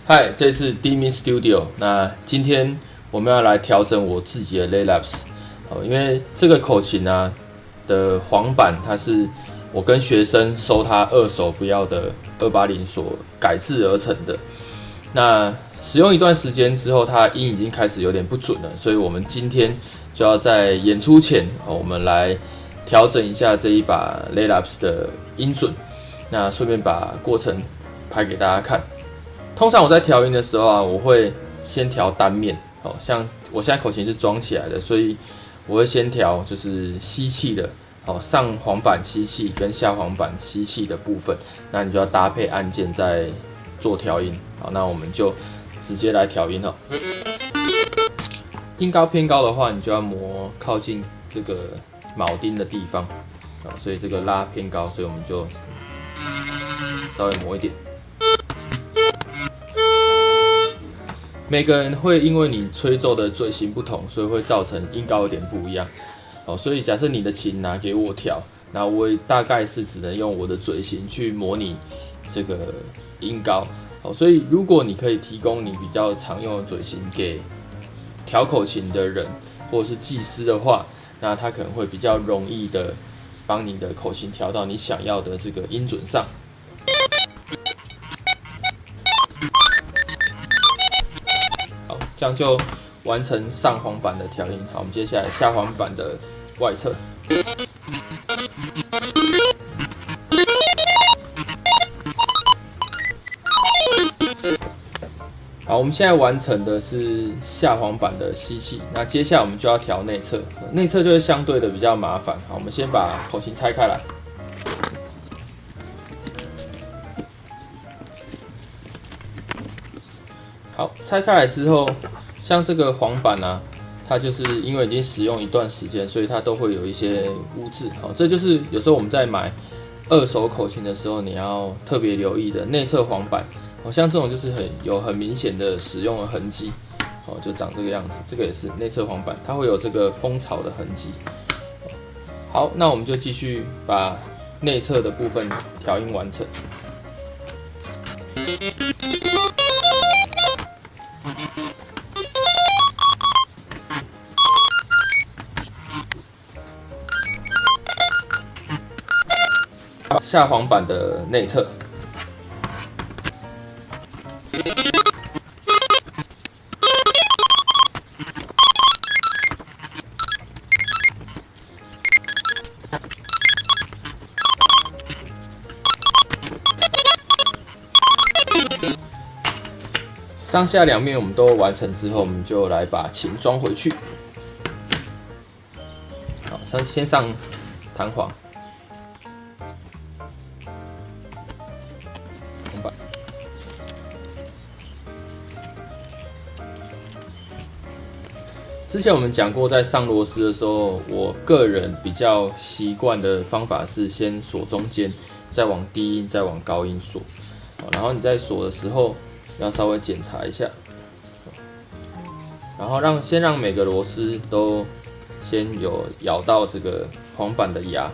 嗨，这是 Dimi Studio。那今天我们要来调整我自己的 Laylaps，因为这个口琴的簧板，它是我跟学生收他二手不要的280所改制而成的。那使用一段时间之后，它音已经开始有点不准了，所以我们今天就要在演出前，我们来调整一下这一把 Laylaps 的音准。那顺便把过程拍给大家看。通常我在调音的时候我会先调单面，像我现在口琴是装起来的，所以我会先调就是吸气的，上簧板吸气跟下簧板吸气的部分，那你就要搭配按键再做调音。好，那我们就直接来调音了。音高偏高的话，你就要磨靠近这个铆钉的地方，所以这个拉偏高，所以我们就稍微磨一点。每个人会因为你吹奏的嘴型不同，所以会造成音高有点不一样。所以假设你的琴拿给我调，那我大概是只能用我的嘴型去模拟这个音高。所以如果你可以提供你比较常用的嘴型给调口琴的人或者是技师的话，那他可能会比较容易的帮你的口琴调到你想要的这个音准上。好，这样就完成上簧板的调音。好，我们接下来下簧板的外侧。好，我们现在完成的是下簧板的吸气，那接下来我们就要调内侧，内侧就会相对的比较麻烦。好，我们先把口琴拆开来。好，拆开来之后，像这个簧板它就是因为已经使用一段时间，所以它都会有一些污渍。好，这就是有时候我们在买二手口琴的时候，你要特别留意的内侧簧板。像这种就是很明显的使用的痕迹，就长这个样子。这个也是内侧簧板，它会有这个风槽的痕迹。好，那我们就继续把内侧的部分调音完成。下簧板的内侧。上下两面我们都完成之后，我们就来把琴装回去。好，先上弹簧，之前我们讲过，在上螺丝的时候，我个人比较习惯的方法是先锁中间，再往低音，再往高音锁。然后你在锁的时候要稍微检查一下，然后先让每个螺丝都先有咬到这个簧板的牙，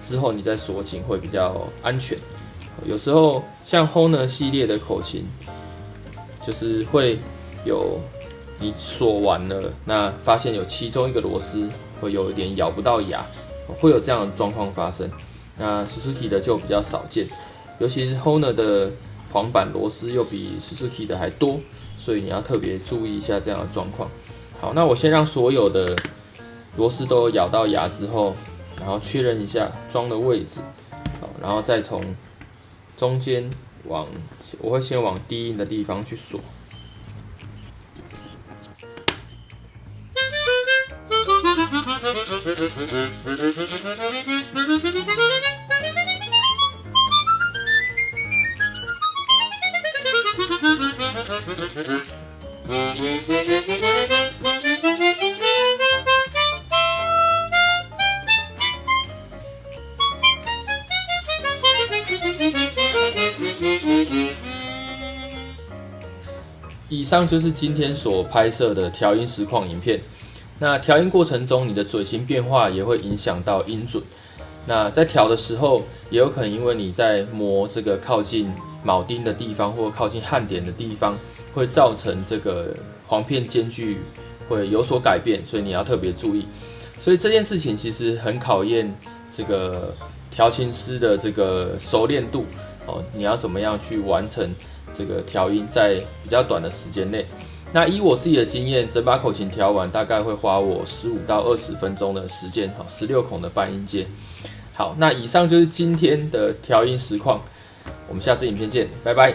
之后你再锁紧会比较安全。有时候像 Hohner 系列的口琴，就是会有你锁完了，那发现有其中一个螺丝会有一点咬不到牙，会有这样的状况发生。那 Suzuki 的就比较少见，尤其是 Hohner 的簧板螺丝又比 Suzuki 的还多，所以你要特别注意一下这样的状况。好，那我先让所有的螺丝都咬到牙之后，然后确认一下装的位置，好，然后再从中间我会先往低音的地方去锁。以上就是今天所拍摄的调音实况影片。那调音过程中，你的嘴型变化也会影响到音准。那在调的时候，也有可能因为你在磨这个靠近铆钉的地方或靠近焊点的地方，会造成这个簧片间距会有所改变，所以你要特别注意。所以这件事情其实很考验这个调琴师的这个熟练度哦，你要怎么样去完成这个调音在比较短的时间内。那以我自己的经验，整把口琴调完大概会花我15到20分钟的时间，16孔的半音阶。好，那以上就是今天的调音实况，我们下次影片见，拜拜。